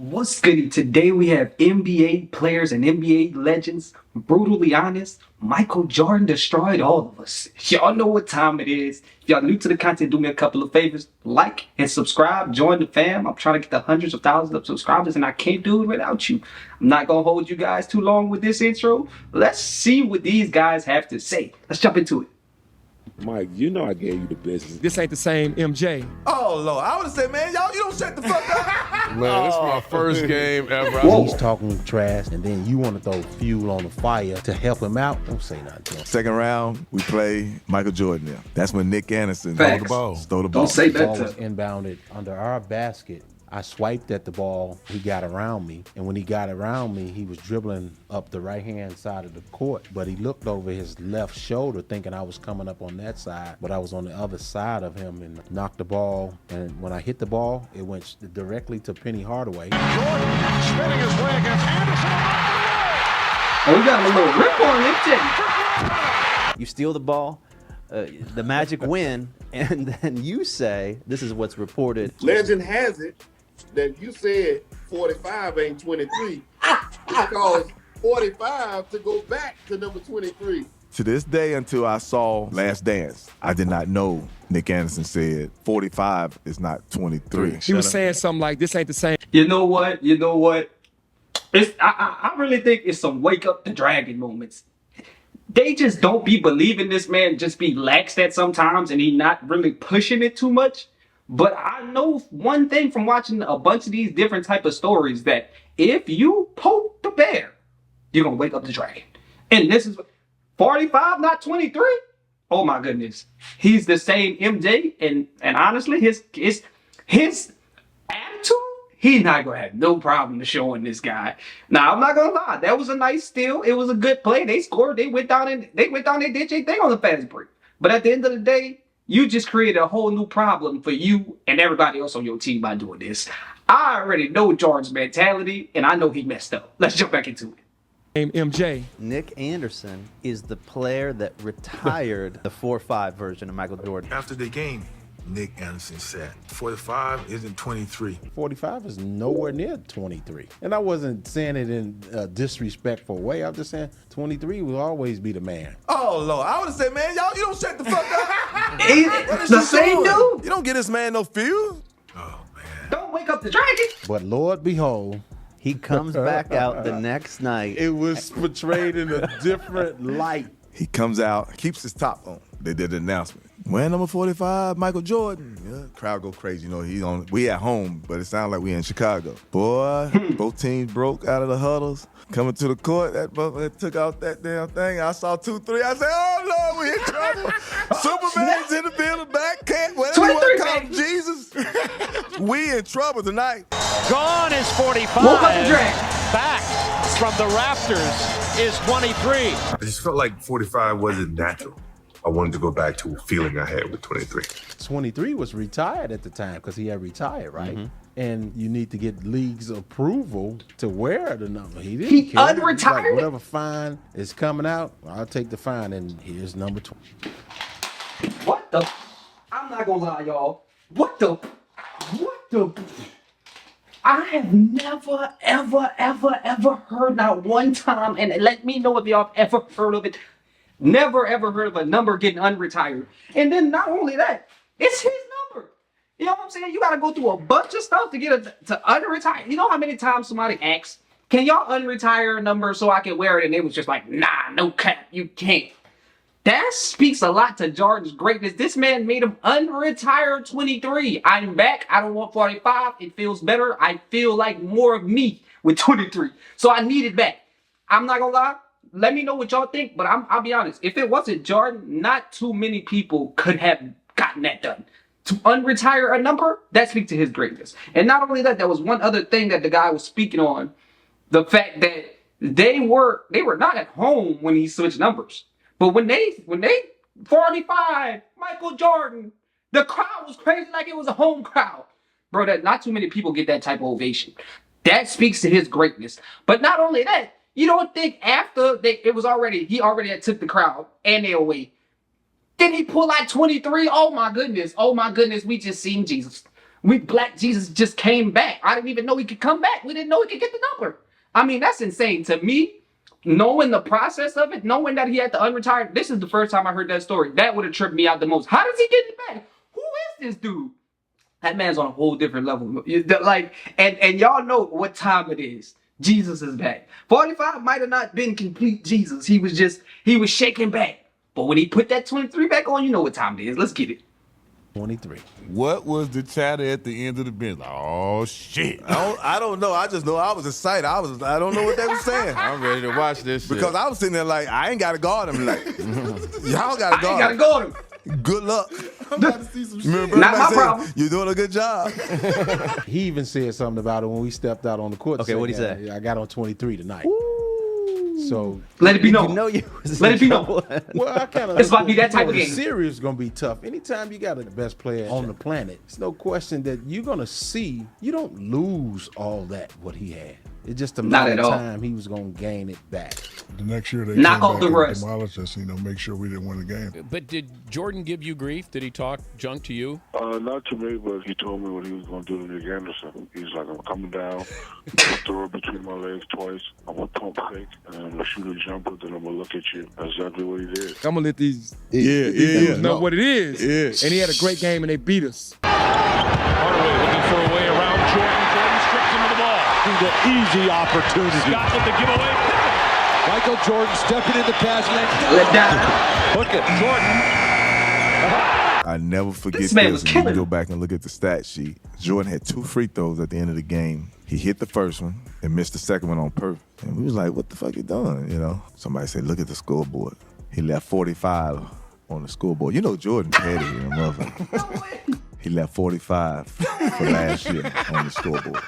What's goody? Today we have NBA players and NBA legends. Brutally honest, Michael Jordan destroyed all of us. Y'all know what time it is. If y'all new to the content, do me a couple of favors. Like and subscribe. Join the fam. I'm trying to get the hundreds of thousands of subscribers and I can't do it without you. I'm not going to hold you guys too long with this intro. Let's see what these guys have to say. Let's jump into it. Mike, you know I gave you the business. This ain't the same MJ. Oh, Lord. I would have said, man, y'all, you don't shut the fuck up. Man, this is my first game ever. Whoa. He's talking trash, and then you want to throw fuel on the fire to help him out. Don't say nothing to him. Second round, we play Michael Jordan there. That's when Nick Anderson Facts. stole the ball. Don't say The ball that was to inbounded under our basket. I swiped at the ball. He got around me, and when he got around me, he was dribbling up the right-hand side of the court, but he looked over his left shoulder thinking I was coming up on that side, but I was on the other side of him and knocked the ball, and when I hit the ball, it went directly to Penny Hardaway. Jordan spinning his way against Anderson. Oh, we got a little rip on it. You steal the ball, the Magic win, and then you say, this is what's reported. Legend has it that you said 45 ain't 23 because 45 to go back to number 23. To this day, until I saw Last Dance, I did not know Nick Anderson said 45 is not 23. He was saying something like, this ain't the same. You know what? I really think it's some wake up the dragon moments. They just don't be believing this man, just be laxed at sometimes and he not really pushing it too much. But I know one thing from watching a bunch of these different type of stories that if you poke the bear, you're going to wake up the dragon. And this is 45, not 23. Oh my goodness. He's the same MJ. And honestly, his attitude, he's not gonna have no problem showing this guy. Now I'm not gonna lie, that was a nice steal. It was a good play. They scored. They went down and they did their thing on the fast break. But at the end of the day, you just created a whole new problem for you and everybody else on your team by doing this. I already know Jordan's mentality, and I know he messed up. Let's jump back into it. MJ. Nick Anderson is the player that retired the 4-5 version of Michael Jordan. After the game, Nick Anderson said, 45 isn't 23. 45 is nowhere near 23. And I wasn't saying it in a disrespectful way. I'm just saying 23 will always be the man. Oh, Lord. I would have said, man, y'all, you don't shut the fuck up. It's the same dude. You don't get this man no fuel. Oh, man. Don't wake up the dragon. But Lord behold, He comes back out the next night. it was portrayed in a different light. He comes out, keeps his top on. They did the announcement. When number 45, Michael Jordan. Yeah, crowd go crazy. You know, we at home, but it sounds like we in Chicago. Boy, both teams broke out of the huddles. Coming to the court, that motherfucker took out that damn thing. I saw 2-3. I said, oh, Lord, we in trouble. Superman's in the building, back cat, whatever you want to call him, Jesus. We in trouble tonight. Gone is 45. Woke up the dragon. Back from the rafters is 23. I just felt like 45 wasn't natural. I wanted to go back to a feeling I had with 23. 23 was retired at the time because he had retired, right? And you need to get league's approval to wear the number. He didn't He care. unretired He's like, it? whatever fine is coming out, I'll take the fine, and here's number 20. What the? I'm not gonna lie, y'all. What the? I have never, ever heard, not one time, and let me know if y'all have ever heard of it. Never, ever heard of a number getting unretired. And then not only that, it's his number. You know what I'm saying? You gotta go through a bunch of stuff to get it to unretire. You know how many times somebody asks, can y'all unretire a number so I can wear it? And it was just like, nah, no cap, you can't. That speaks a lot to Jordan's greatness. This man made him unretire 23. I'm back. I don't want 45. It feels better. I feel like more of me with 23. So I need it back. I'm not gonna lie. Let me know what y'all think, but I'll be honest. If it wasn't Jordan, not too many people could have gotten that done. To unretire a number, that speaks to his greatness. And not only that, there was one other thing that the guy was speaking on. The fact that they were not at home when he switched numbers. But when they 45, Michael Jordan, the crowd was crazy like it was a home crowd. Bro, that not too many people get that type of ovation. That speaks to his greatness. But not only that, you don't think after he already had took the crowd and they away. Then he pull out 23. Oh my goodness, we just seen Jesus. Black Jesus just came back. I didn't even know he could come back. We didn't know he could get the number. I mean, that's insane to me. Knowing the process of it, knowing that he had to unretire, this is the first time I heard that story. That would have tripped me out the most. How does he get it back? Who is this dude? That man's on a whole different level. Like, and y'all know what time it is. Jesus is back. 45 might have not been complete Jesus. He was shaking back. But when he put that 23 back on, you know what time it is. Let's get it. 23. What was the chatter at the end of the bench? Oh shit! I don't know. I just know I was excited. I don't know what they were saying. I'm ready to watch this shit. Because I was sitting there like, I ain't got to guard him. Like, y'all got to guard him. I ain't got to guard him. Good luck. I'm about to see some shit. Remember, Not my said, problem. You're doing a good job. He even said something about it when we stepped out on the court. Okay, what'd he say? I got on 23 tonight. So Let it be known. You know you was Let in it be known. trouble. well, I kind of. It's about to be that type of The game. series is gonna be tough. Anytime you got the best player on the planet, it's no question that you're gonna see. You don't lose all that what he had. It's just a Not matter at of all. time he was gonna gain it back. The next year they Knock came off back the and rust. demolished us, make sure we didn't win the game. But did Jordan give you grief? Did he talk junk to you? Not to me, but he told me what he was going to do to Nick Anderson. He's like, I'm coming down, I'll throw it between my legs twice, I'm going to pump fake, and I'm going to shoot a jumper, then I'm going to look at you. That's exactly what he did. I'm gonna let these Yeah. dudes know what it is. Yeah. And he had a great game and they beat us. Hardaway looking for a way around Jordan. Jordan strips him of the ball. The easy opportunity. Scott with the giveaway. Michael Jordan stepping into pass lane. Let down. Look at Jordan. I never forget This man was this. When you killing go him. back and look at the stat sheet, Jordan had 2 free throws at the end of the game. He hit the first one and missed the second one on purpose. And we was like, what the fuck you doing, you know? Somebody said, look at the scoreboard. He left 45 on the scoreboard. You know Jordan petty, you know, motherfucker. He left 45 for last year on the scoreboard.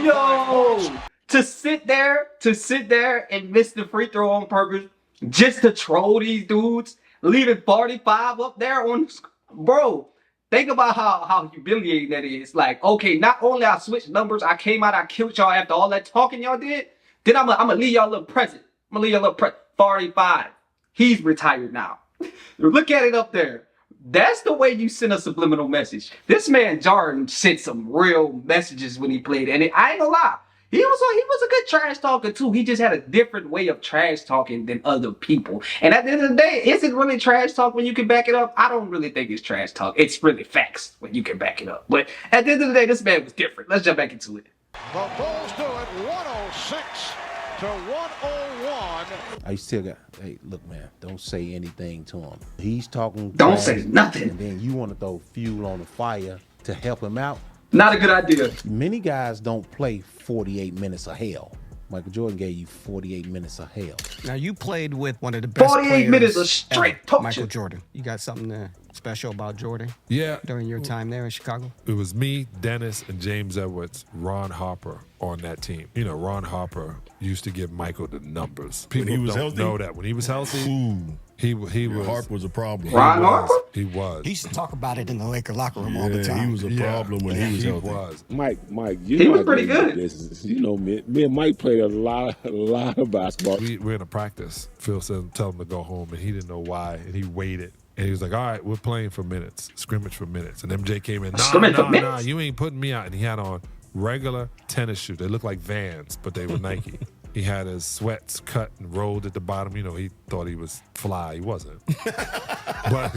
Yo, to sit there and miss the free throw on purpose, just to troll these dudes, leaving 45 up there on, bro. Think about how humiliating that is. Like, okay, not only I switched numbers, I came out, I killed y'all after all that talking y'all did. Then I'm gonna leave y'all a little present. 45. He's retired now. Look at it up there. That's the way you send a subliminal message. This man Jordan sent some real messages when he played, and I ain't gonna lie, he was a good trash talker too. He just had a different way of trash talking than other people. And at the end of the day, is it really trash talk when you can back it up? I don't really think it's trash talk. It's really facts when you can back it up. But at the end of the day, this man was different. Let's jump back into it. The Bulls do it 106 to 101. I still got. Hey, look, man, don't say anything to him. He's talking. Don't trash, say nothing. And then you want to throw fuel on the fire to help him out. Not a good idea. Many guys don't play 48 minutes of hell. Michael Jordan gave you 48 minutes of hell. Now you played with one of the best 48 players minutes of straight ever, torture. Michael Jordan. You got something special about Jordan? Yeah. During your time there in Chicago? It was me, Dennis, and James Edwards, Ron Harper on that team. You know, Ron Harper used to give Michael the numbers. People don't know that. When he was healthy, he was. Harper was a problem. Ron Harper? He was. He used to talk about it in the Laker locker room all the time. He was a problem when he was healthy. Mike, you He know was I pretty gave you good. business. You know, me and Mike played a lot of basketball. We're in a practice. Phil said, tell him to go home, and he didn't know why, and he waited. And he was like, all right, we're playing for minutes, scrimmage for minutes. And MJ came in, nah, you ain't putting me out. And he had on regular tennis shoes. They looked like Vans, but they were Nike. He had his sweats cut and rolled at the bottom. You know, he thought he was fly. He wasn't. But,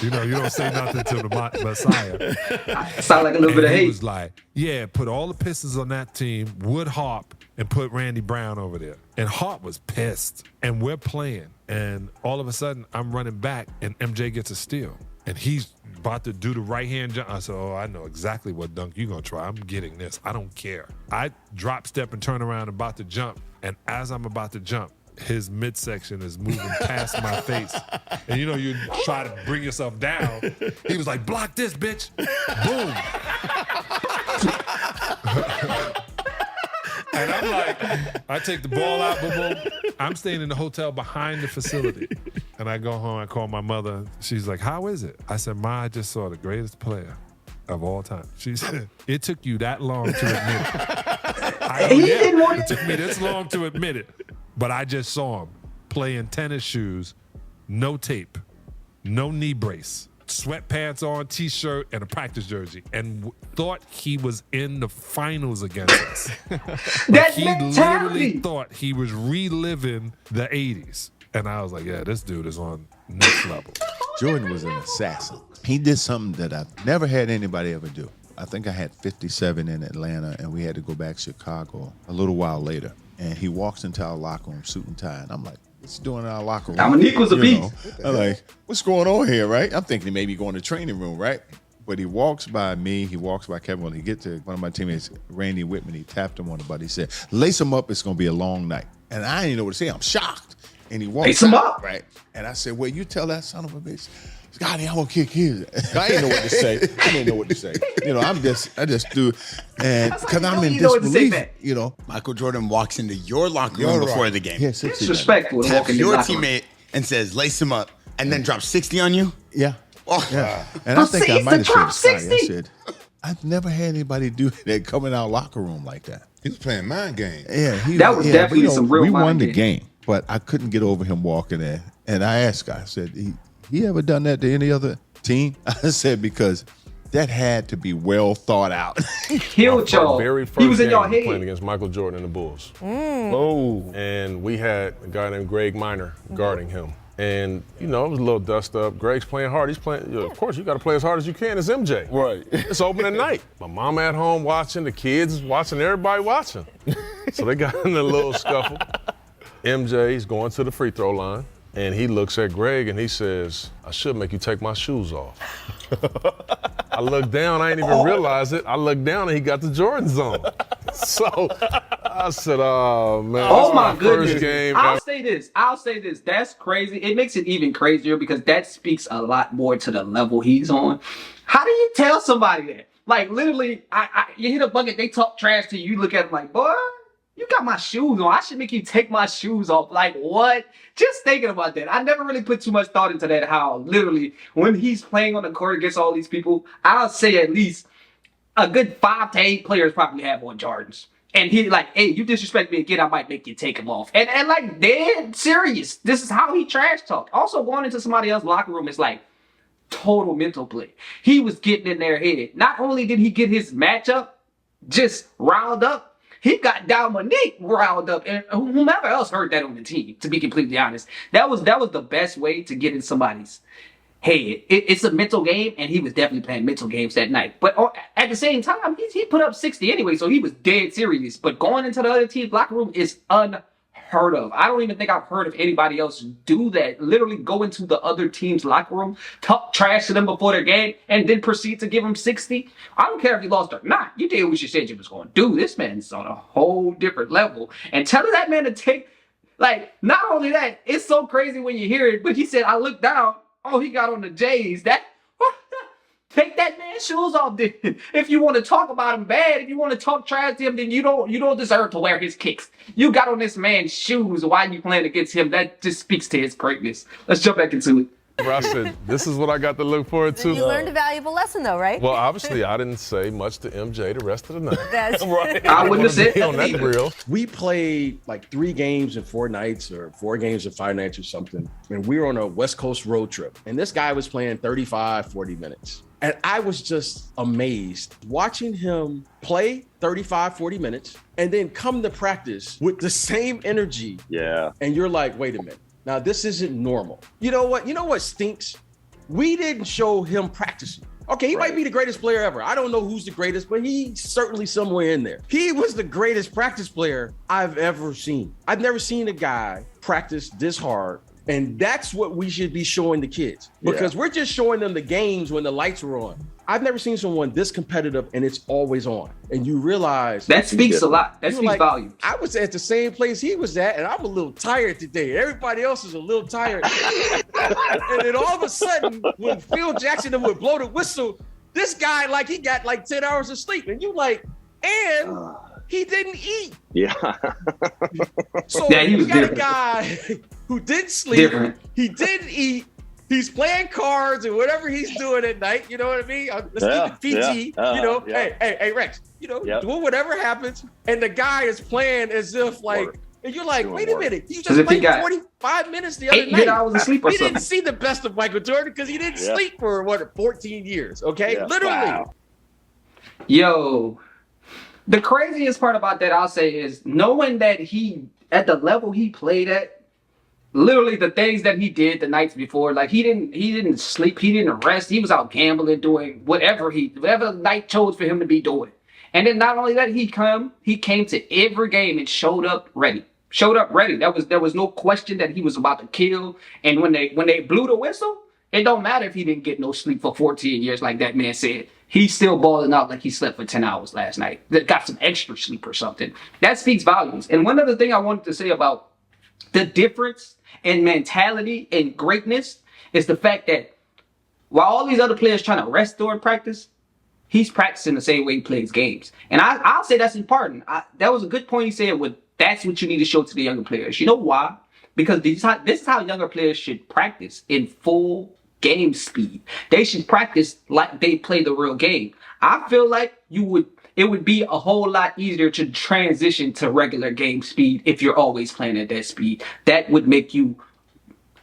you know, you don't say nothing to the Messiah. Sound like a little bit of He hate. was like, yeah, put all the Pistons on that team, Wood Harp, and put Randy Brown over there. And Harp was pissed. And we're playing. And all of a sudden, I'm running back, and MJ gets a steal. And he's about to do the right-hand jump. I said, oh, I know exactly what dunk you're going to try. I'm getting this. I don't care. I drop, step, and turn around about to jump. And as I'm about to jump, his midsection is moving past my face. And you know, you try to bring yourself down. He was like, block this, bitch. Boom. And I'm like, I take the ball out, boom, boom. I'm staying in the hotel behind the facility. And I go home, I call my mother. She's like, how is it? I said, Ma, I just saw the greatest player of all time. She said, it took you that long to admit it. It took me this long to admit it. But I just saw him playing tennis shoes, no tape, no knee brace, sweatpants on, t-shirt, and a practice jersey, and thought he was in the finals against us. That's he literally mentality. thought he was reliving the 80s. And I was like, yeah, this dude is on next level. Jordan was an assassin. He did something that I've never had anybody ever do. I think I had 57 in Atlanta, and we had to go back to Chicago a little while later. And he walks into our locker room, suit and tie, and I'm like, what's he doing in our locker room? Dominique was a You beast. know? I'm like, what's going on here, right? I'm thinking he may be going to training room, right? But he walks by me, he walks by Kevin. When he get to one of my teammates, Randy Whitman, he tapped him on the butt. He said, lace him up, it's going to be a long night. And I didn't know what to say. I'm shocked. And he walks Lace him out, up. right? And I said, well, you tell that son of a bitch, Scotty, I'm gonna kick his. I didn't know what to say. I didn't know what to say. You know, I just do, and because I'm in disbelief. You know, Michael Jordan walks into your locker room before the game. Yeah, 60. Disrespectful. Taps walking in your the locker room. teammate and says, lace him up, and then drops 60 on you? Yeah. Oh. Yeah. And I think I Proceeds might to have drop said, sorry, I 60. said, I've never had anybody do that come in our locker room like that. He was playing mind games. Yeah, That was definitely some real We mind won the game. game, but I couldn't get over him walking in. And I asked Guy, I said, he ever done that to any other team? I said, because that had to be well thought out. Killed y'all. Very first He was in game y'all head. playing against Michael Jordan and the Bulls. Oh. And we had a guy named Greg Minor guarding him. And, you know, it was a little dust up. Greg's playing hard. He's playing, you know, of course, you got to play as hard as you can. It's MJ. Right. It's opening night. My mom at home watching, the kids watching, everybody watching. So they got in a little scuffle. MJ's going to the free throw line, and he looks at Greg and he says, I should make you take my shoes off. I look down, I ain't even realize it. I look down and he got the Jordans on. So I said, oh man. Oh that's my first goodness. game. I'll say this. That's crazy. It makes it even crazier because that speaks a lot more to the level he's on. How do you tell somebody that? Like literally, you hit a bucket, they talk trash to you, you look at them like, boy, you got my shoes on. I should make you take my shoes off. Like what? Just thinking about that. I never really put too much thought into that, how literally when he's playing on the court against all these people, I'll say at least a good 5 to 8 players probably have on Jordans. And he like, hey, you disrespect me again, I might make you take them off. And like dead serious. This is how he trash talk. Also going into somebody else's locker room is like total mental play. He was getting in their head. Not only did he get his matchup just riled up, he got Dominique riled up, and whomever else heard that on the team, to be completely honest. That was the best way to get in somebody's head. It's a mental game, and he was definitely playing mental games that night. But at the same time, he put up 60 anyway, so he was dead serious. But going into the other team's locker room is unheard of. I don't even think I've heard of anybody else do that. Literally go into the other team's locker room, talk trash to them before their game, and then proceed to give them 60. I don't care if you lost or not. You did what you said you was going to do. This man's on a whole different level. And telling that man to take, like, not only that, it's so crazy when you hear it, but he said, I looked down, oh, he got on the J's. That, take that man's shoes off. Then. If you want to talk about him bad, if you want to talk trash to him, then you don't deserve to wear his kicks. You got on this man's shoes while you playing against him. That just speaks to his greatness. Let's jump back into it. I said, this is what I got to look forward to. You learned a valuable lesson, though, right? Well, obviously, I didn't say much to MJ the rest of the night. That's right. I wouldn't have said on that grill. We played like 3 games in 4 nights or 4 games in 5 nights or something. And we were on a West Coast road trip. And this guy was playing 35, 40 minutes. And I was just amazed watching him play 35, 40 minutes and then come to practice with the same energy. Yeah. And you're like, wait a minute. Now, this isn't normal. You know what? You know what stinks? We didn't show him practicing. Okay, he might be the greatest player ever. I don't know who's the greatest, but he's certainly somewhere in there. He was the greatest practice player I've ever seen. I've never seen a guy practice this hard. And that's what we should be showing the kids because we're just showing them the games when the lights are on. I've never seen someone this competitive and it's always on. And you realize that speaks a lot. That speaks volumes. I was at the same place he was at, and I'm a little tired today. Everybody else is a little tired. And then all of a sudden, when Phil Jackson would blow the whistle, this guy, like, he got like 10 hours of sleep. And you like, and he didn't eat. Yeah. So yeah, he was you got different. a guy who didn't sleep. Different. He didn't eat. He's playing cards and whatever he's doing at night. You know what I mean? Let's keep it PG. You know, hey, Rex. You know, do whatever happens. And the guy is playing as if like And you're like, wait a minute, you As just if he played got 45 minutes the other 8 night. good hours of sleep or He didn't something. see the best of Michael Jordan because he didn't Yeah. sleep for 14 years. Okay, Yeah. literally. Wow. Yo, the craziest part about that, I'll say, is knowing that he, at the level he played at, literally the things that he did the nights before, like he didn't sleep, he didn't rest, he was out gambling, doing whatever the night chose for him to be doing. And then not only that, he came to every game and showed up ready. There was no question that he was about to kill. And when they blew the whistle, it don't matter if he didn't get no sleep for 14 years, like that man said. He's still balling out like he slept for 10 hours last night. That got some extra sleep or something. That speaks volumes. And one other thing I wanted to say about the difference in mentality and greatness is the fact that while all these other players trying to rest during practice, he's practicing the same way he plays games. And I'll say that's important. That was a good point he said, that's what you need to show to the younger players. You know why? Because this is how younger players should practice in full game speed. They should practice like they play the real game. I feel like it would be a whole lot easier to transition to regular game speed if you're always playing at that speed. That would make you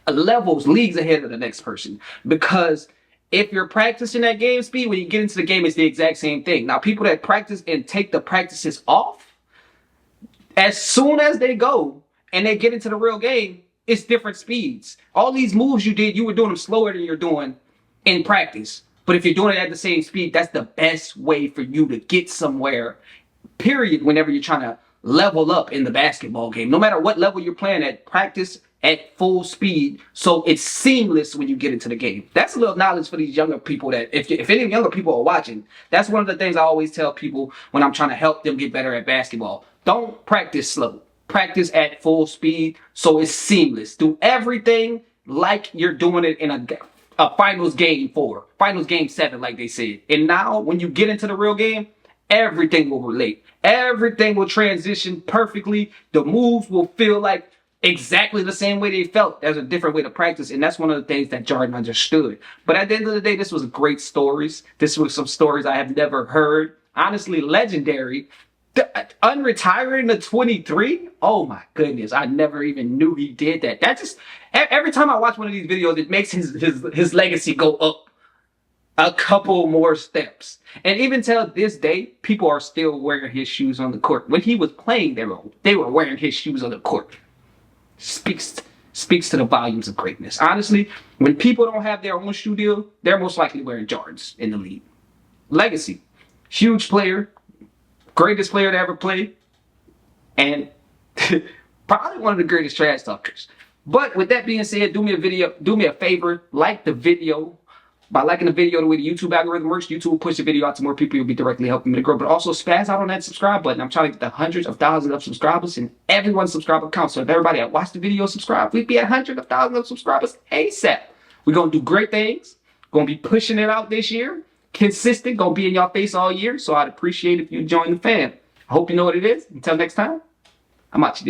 leagues ahead of the next person. Because if you're practicing at game speed, when you get into the game, it's the exact same thing. Now, people that practice and take the practices off, as soon as they go and they get into the real game, it's different speeds. All these moves you were doing them slower than you're doing in practice. But if you're doing it at the same speed, that's the best way for you to get somewhere, period, whenever you're trying to level up in the basketball game. No matter what level you're playing at, practice at full speed so it's seamless when you get into the game. That's a little knowledge for these younger people that if any younger people are watching, that's one of the things I always tell people when I'm trying to help them get better at basketball. Don't practice slow. Practice at full speed so it's seamless. Do everything like you're doing it in a finals game 4, finals game 7, like they said. And now when you get into the real game, everything will relate. Everything will transition perfectly. The moves will feel like exactly the same way they felt. There's a different way to practice, and that's one of the things that Jordan understood. But at the end of the day, this was great stories. This was some stories I have never heard. Honestly, legendary. Unretiring to 23? Oh my goodness, I never even knew he did that. That just, every time I watch one of these videos, it makes his legacy go up a couple more steps. And even till this day, people are still wearing his shoes on the court. When he was playing, they were wearing his shoes on the court. Speaks to the volumes of greatness. Honestly, when people don't have their own shoe deal, they're most likely wearing Jordans in the league. Legacy. Huge player. Greatest player to ever play. And probably one of the greatest trash talkers. But with that being said, do me a favor, like the video. By liking the video, the way the YouTube algorithm works, YouTube will push the video out to more people. You'll be directly helping me to grow. But also spaz out on that subscribe button. I'm trying to get the hundreds of thousands of subscribers, and everyone's subscriber counts. So if everybody that watched the video subscribe, we'd be at hundreds of thousands of subscribers ASAP. We're going to do great things. Going to be pushing it out this year. Consistent. Going to be in your face all year. So I'd appreciate if you join the fam. I hope you know what it is. Until next time, I'm out you, dude.